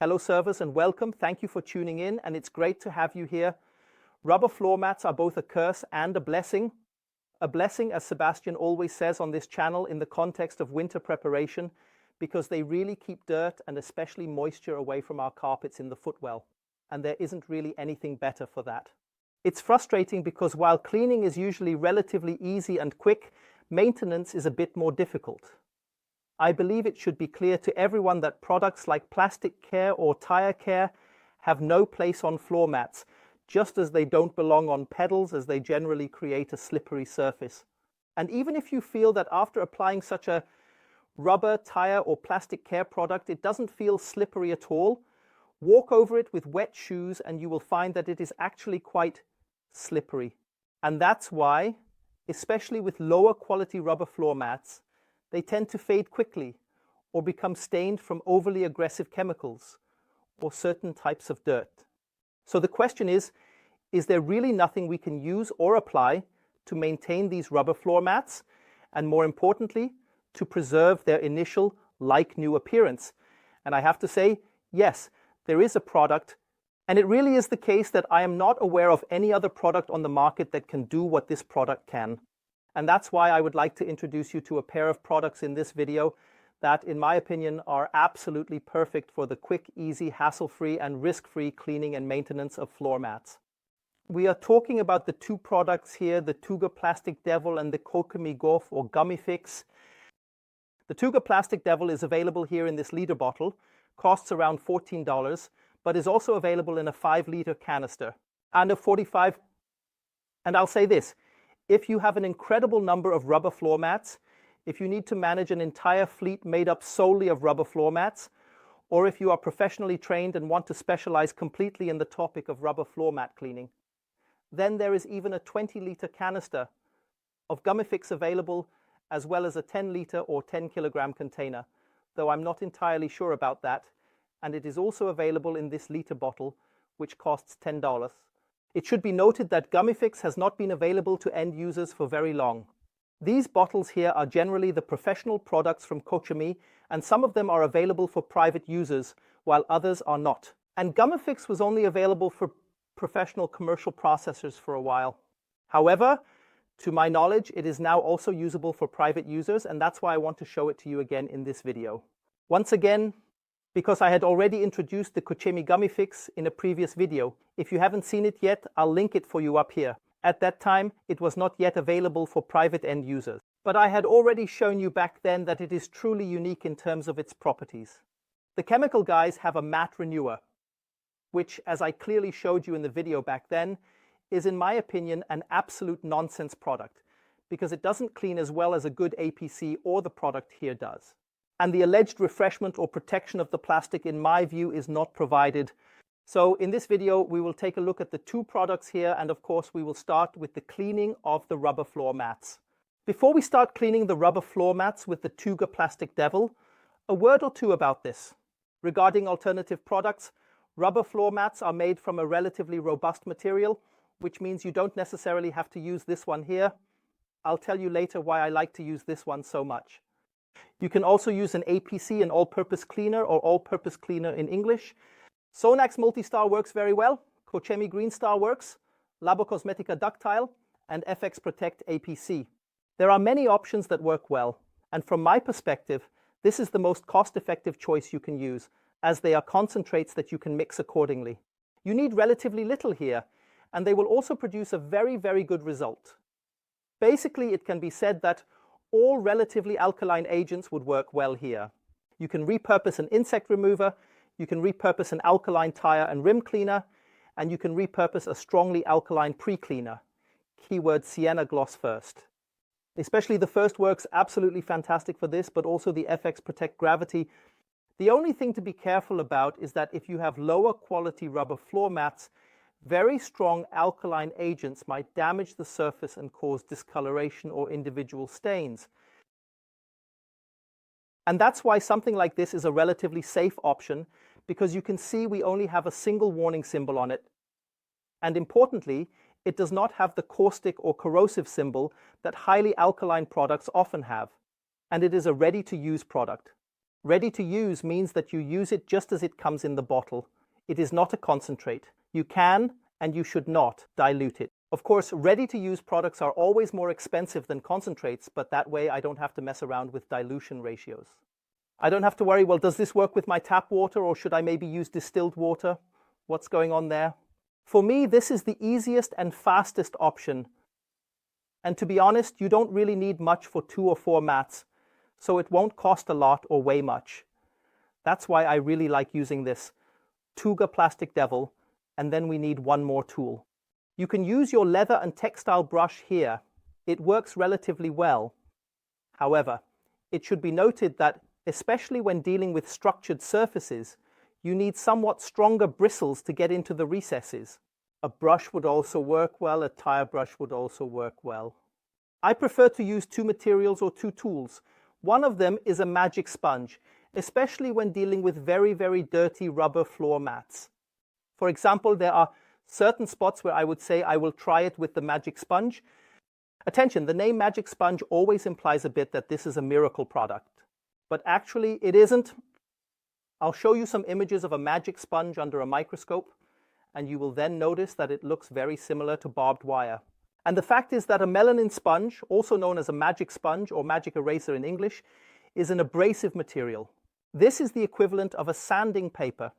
Hello servers and welcome. Thank you for tuning in, and it's great to have you here. Rubber floor mats are both a curse and a blessing. A blessing, as Sebastian always says on this channel, in the context of winter preparation, because they really keep dirt and especially moisture away from our carpets in the footwell. And there isn't really anything better for that. It's frustrating because while cleaning is usually relatively easy and quick, maintenance is a bit more difficult. I believe it should be clear to everyone that products like plastic care or tire care have no place on floor mats, just as they don't belong on pedals, as they generally create a slippery surface. And even if you feel that after applying such a rubber, tire or plastic care product it doesn't feel slippery at all, walk over it with wet shoes and you will find that it is actually quite slippery. And that's why, especially with lower quality rubber floor mats, they tend to fade quickly or become stained from overly aggressive chemicals or certain types of dirt. So the question is there really nothing we can use or apply to maintain these rubber floor mats, and more importantly, to preserve their initial like-new appearance? And I have to say, yes, there is a product, and it really is the case that I am not aware of any other product on the market that can do what this product can. And that's why I would like to introduce you to a pair of products in this video that, in my opinion, are absolutely perfect for the quick, easy, hassle-free and risk-free cleaning and maintenance of floor mats. We are talking about the two products here, the Tuga Plastic Devil and the Koch Chemie Guf or Gummy Fix. The Tuga Plastic Devil is available here in this liter bottle, costs around $14, but is also available in a 5-liter canister and a 45. And I'll say this, if you have an incredible number of rubber floor mats, if you need to manage an entire fleet made up solely of rubber floor mats, or if you are professionally trained and want to specialize completely in the topic of rubber floor mat cleaning, then there is even a 20-liter canister of Gummy Fix available, as well as a 10-liter or 10-kilogram container, though I'm not entirely sure about that, and it is also available in this liter bottle, which costs $10. It should be noted that Gummy Fix has not been available to end users for very long. These bottles here are generally the professional products from Koch Chemie, and some of them are available for private users, while others are not. And Gummy Fix was only available for professional commercial processors for a while. However, to my knowledge, it is now also usable for private users, and that's why I want to show it to you again in this video. Once again, because I had already introduced the Koch Chemie Gummy Fix in a previous video. If you haven't seen it yet, I'll link it for you up here. At that time, it was not yet available for private end users. But I had already shown you back then that it is truly unique in terms of its properties. The chemical guys have a matte renewer, which, as I clearly showed you in the video back then, is in my opinion an absolute nonsense product, because it doesn't clean as well as a good APC or the product here does. And the alleged refreshment or protection of the plastic, in my view, is not provided. So in this video, we will take a look at the two products here, and of course we will start with the cleaning of the rubber floor mats. Before we start cleaning the rubber floor mats with the Tuga Plastic Devil, a word or two about this. Regarding alternative products, rubber floor mats are made from a relatively robust material, which means you don't necessarily have to use this one here. I'll tell you later why I like to use this one so much. You can also use an APC, an all-purpose cleaner, or all-purpose cleaner in English. Sonax Multistar works very well, Koch Chemie Green Star works, Labo Cosmetica Ductile, and FX Protect APC. There are many options that work well, and from my perspective, this is the most cost-effective choice you can use, as they are concentrates that you can mix accordingly. You need relatively little here, and they will also produce a very, very good result. Basically, it can be said that all relatively alkaline agents would work well here. You can repurpose an insect remover, you can repurpose an alkaline tire and rim cleaner, and you can repurpose a strongly alkaline pre-cleaner. Keyword Sienna Gloss first. Especially the first works absolutely fantastic for this, but also the FX Protect Gravity. The only thing to be careful about is that if you have lower quality rubber floor mats, very strong alkaline agents might damage the surface and cause discoloration or individual stains. And that's why something like this is a relatively safe option, because you can see we only have a single warning symbol on it. And importantly, it does not have the caustic or corrosive symbol that highly alkaline products often have. And it is a ready-to-use product. Ready to use means that you use it just as it comes in the bottle. It is not a concentrate. You can and you should not dilute it. Of course, ready-to-use products are always more expensive than concentrates, but that way I don't have to mess around with dilution ratios. I don't have to worry, well, does this work with my tap water, or should I maybe use distilled water? What's going on there? For me, this is the easiest and fastest option. And to be honest, you don't really need much for 2 or 4 mats, so it won't cost a lot or weigh much. That's why I really like using this Tuga Plastic Devil, and then we need one more tool. You can use your leather and textile brush here. It works relatively well. However, it should be noted that, especially when dealing with structured surfaces, you need somewhat stronger bristles to get into the recesses. A brush would also work well, a tire brush would also work well. I prefer to use 2 materials or 2 tools. One of them is a magic sponge, especially when dealing with very, very dirty rubber floor mats. For example, there are certain spots where I would say I will try it with the magic sponge. Attention, the name magic sponge always implies a bit that this is a miracle product. But actually it isn't. I'll show you some images of a magic sponge under a microscope, and you will then notice that it looks very similar to barbed wire. And the fact is that a melanin sponge, also known as a magic sponge or magic eraser in English, is an abrasive material. This is the equivalent of a sanding paper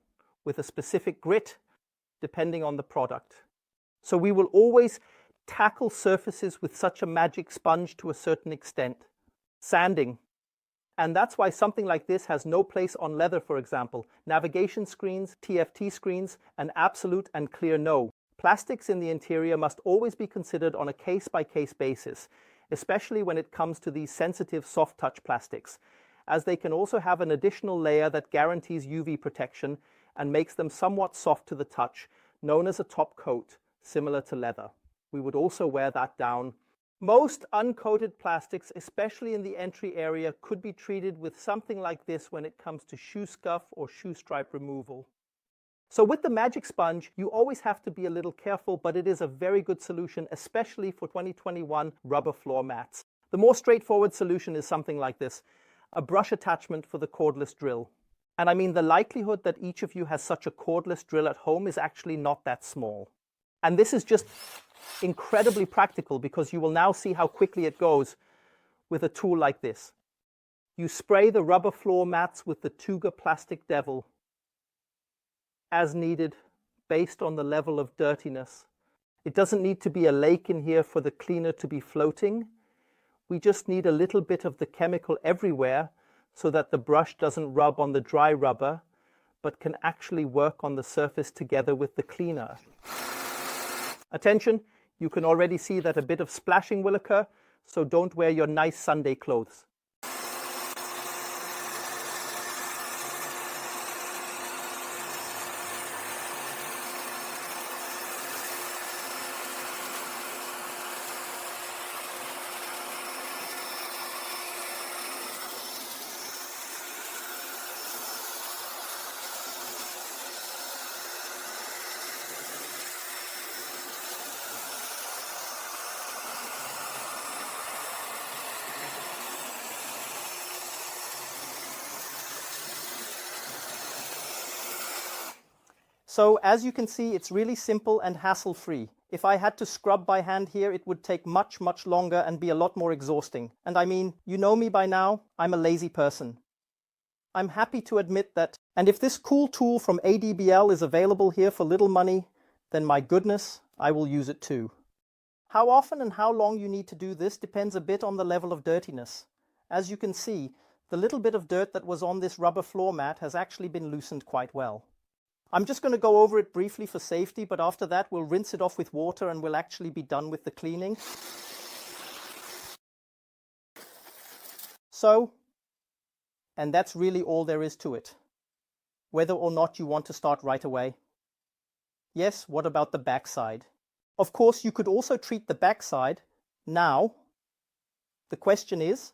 with a specific grit depending on the product. So we will always tackle surfaces with such a magic sponge to a certain extent. Sanding. And that's why something like this has no place on leather, for example. Navigation screens, TFT screens, an absolute and clear no. Plastics in the interior must always be considered on a case-by-case basis, especially when it comes to these sensitive soft-touch plastics, as they can also have an additional layer that guarantees UV protection and makes them somewhat soft to the touch, known as a top coat, similar to leather. We would also wear that down. Most uncoated plastics, especially in the entry area, could be treated with something like this when it comes to shoe scuff or shoe stripe removal. So with the magic sponge, you always have to be a little careful, but it is a very good solution, especially for 2021 rubber floor mats. The more straightforward solution is something like this, a brush attachment for the cordless drill. And I mean, the likelihood that each of you has such a cordless drill at home is actually not that small. And this is just incredibly practical because you will now see how quickly it goes with a tool like this. You spray the rubber floor mats with the Tuga Plastic Devil as needed, based on the level of dirtiness. It doesn't need to be a lake in here for the cleaner to be floating. We just need a little bit of the chemical everywhere so that the brush doesn't rub on the dry rubber, but can actually work on the surface together with the cleaner. Attention, you can already see that a bit of splashing will occur, so don't wear your nice Sunday clothes. So as you can see, it's really simple and hassle-free. If I had to scrub by hand here, it would take much, much longer and be a lot more exhausting. And I mean, you know me by now, I'm a lazy person. I'm happy to admit that. And if this cool tool from ADBL is available here for little money, then my goodness, I will use it too. How often and how long you need to do this depends a bit on the level of dirtiness. As you can see, the little bit of dirt that was on this rubber floor mat has actually been loosened quite well. I'm just going to go over it briefly for safety, but after that we'll rinse it off with water and we'll actually be done with the cleaning. So, and that's really all there is to it. Whether or not you want to start right away. Yes, what about the backside? Of course, you could also treat the backside. Now, the question is,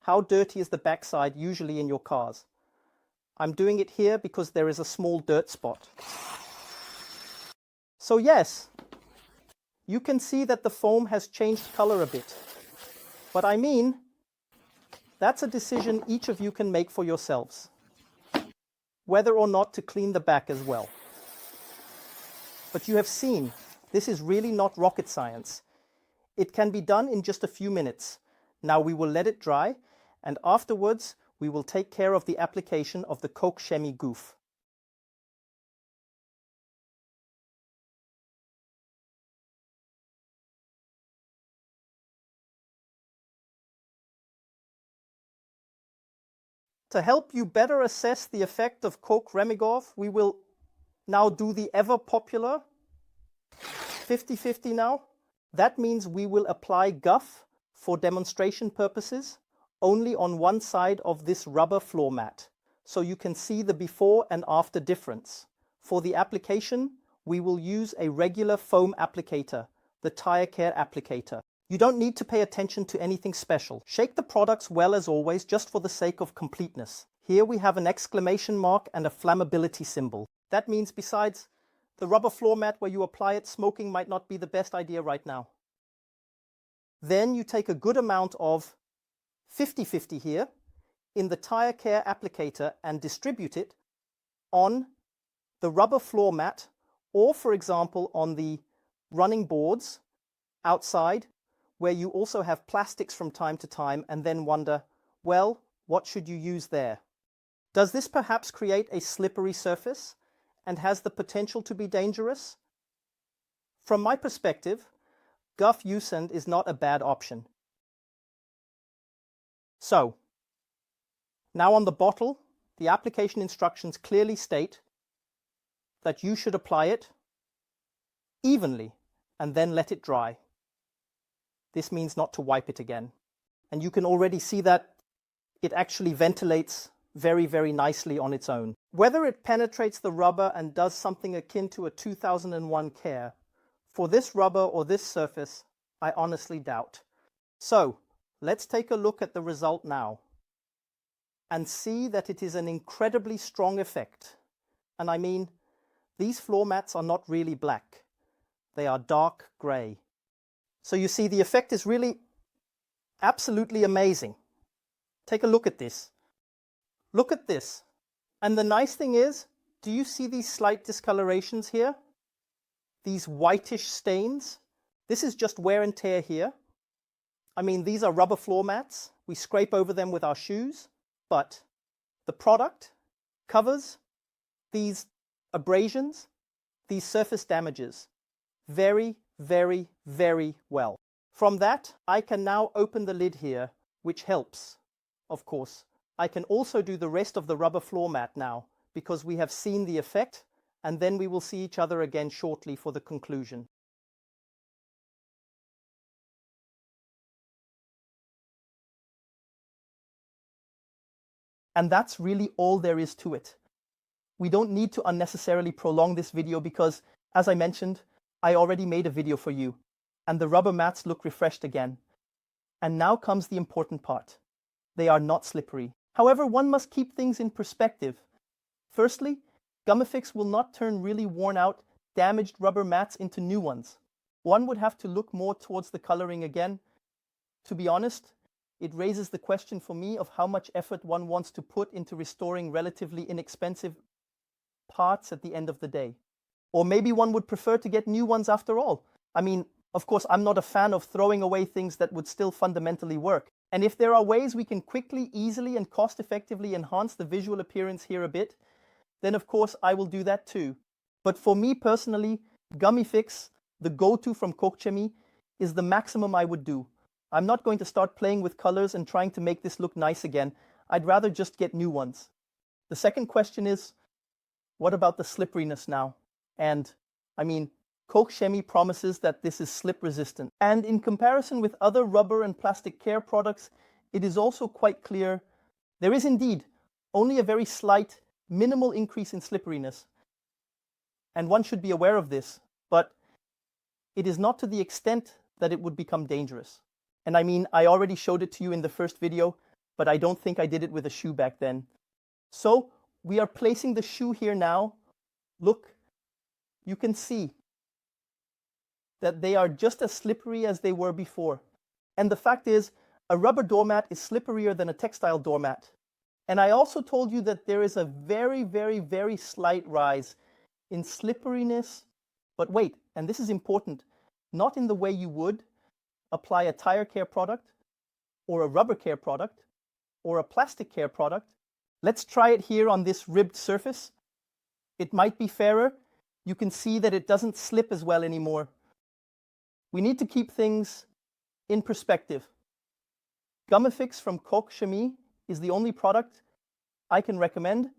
how dirty is the backside usually in your cars? I'm doing it here because there is a small dirt spot. So yes, you can see that the foam has changed color a bit. But I mean, That's a decision each of you can make for yourselves, whether or not to clean the back as well. But you have seen, this is really not rocket science. It can be done in just a few minutes. Now we will let it dry, and afterwards we will take care of the application of the Koch Chemie Guf. To help you better assess the effect of Koch Chemie Guf, we will now do the ever popular 50-50 now. That means we will apply guff for demonstration purposes only on one side of this rubber floor mat, so you can see the before and after difference. For the application, we will use a regular foam applicator, the tire care applicator. You don't need to pay attention to anything special. Shake the products well as always, just for the sake of completeness. Here we have an exclamation mark and a flammability symbol. That means besides the rubber floor mat where you apply it, smoking might not be the best idea right now. Then you take a good amount of 50-50 here in the tire care applicator and distribute it on the rubber floor mat, or for example on the running boards outside, where you also have plastics from time to time and then wonder, well, what should you use there? Does this perhaps create a slippery surface and has the potential to be dangerous? From my perspective, Guff U-Send is not a bad option. So, now on the bottle, the application instructions clearly state that you should apply it evenly and then let it dry. This means not to wipe it again. And you can already see that it actually ventilates very, very nicely on its own. Whether it penetrates the rubber and does something akin to a 2001 care, for this rubber or this surface, I honestly doubt. So, let's take a look at the result now and see that it is an incredibly strong effect. And I mean, these floor mats are not really black. They are dark gray. So you see, the effect is really absolutely amazing. Take a look at this. Look at this. And the nice thing is, do you see these slight discolorations here? These whitish stains? This is just wear and tear here. I mean, these are rubber floor mats. We scrape over them with our shoes, but the product covers these abrasions, these surface damages very, very, very well. From that, I can now open the lid here, which helps, of course. I can also do the rest of the rubber floor mat now, because we have seen the effect, and then we will see each other again shortly for the conclusion. And that's really all there is to it. We don't need to unnecessarily prolong this video because, as I mentioned, I already made a video for you, and the rubber mats look refreshed again. And now comes the important part. They are not slippery. However, one must keep things in perspective. Firstly, Gummifix will not turn really worn out, damaged rubber mats into new ones. One would have to look more towards the coloring again. To be honest, it raises the question for me of how much effort one wants to put into restoring relatively inexpensive parts at the end of the day. Or maybe one would prefer to get new ones after all. I mean, of course, I'm not a fan of throwing away things that would still fundamentally work. And if there are ways we can quickly, easily, and cost-effectively enhance the visual appearance here a bit, then of course I will do that too. But for me personally, Gummifix, the go-to from Koch Chemie, is the maximum I would do. I'm not going to start playing with colors and trying to make this look nice again. I'd rather just get new ones. The second question is, what about the slipperiness now? And, I mean, Koch Chemie promises that this is slip resistant. And in comparison with other rubber and plastic care products, it is also quite clear there is indeed only a very slight, minimal increase in slipperiness. And one should be aware of this, but it is not to the extent that it would become dangerous. And I mean, I already showed it to you in the first video, but I don't think I did it with a shoe back then. So we are placing the shoe here now. Look, you can see that they are just as slippery as they were before. And the fact is, A rubber doormat is slipperier than a textile doormat. And I also told you that there is a very, very, very slight rise in slipperiness. But wait, and this is important, not in the way you would apply a tire care product or a rubber care product or a plastic care product. Let's try it here on this ribbed surface. It might be fairer. You can see that it doesn't slip as well anymore. We need to keep things in perspective. Gummifix from Koch Chemie is the only product I can recommend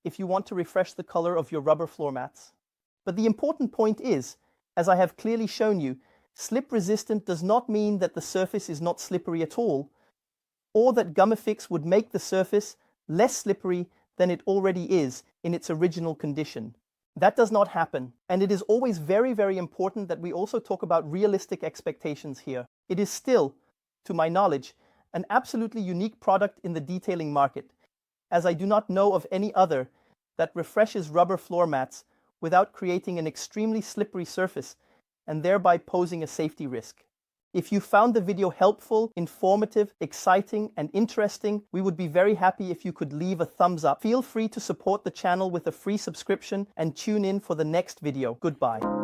if you want to refresh the color of your rubber floor mats. But the important point is, as I have clearly shown you, slip resistant does not mean that the surface is not slippery at all, or that Gummifix would make the surface less slippery than it already is in its original condition. That does not happen, and it is always very, very important that we also talk about realistic expectations here. It is still, to my knowledge, an absolutely unique product in the detailing market, as I do not know of any other that refreshes rubber floor mats without creating an extremely slippery surface and thereby posing a safety risk. If you found the video helpful, informative, exciting, and interesting, we would be very happy if you could leave a thumbs up. Feel free to support the channel with a free subscription and tune in for the next video. Goodbye.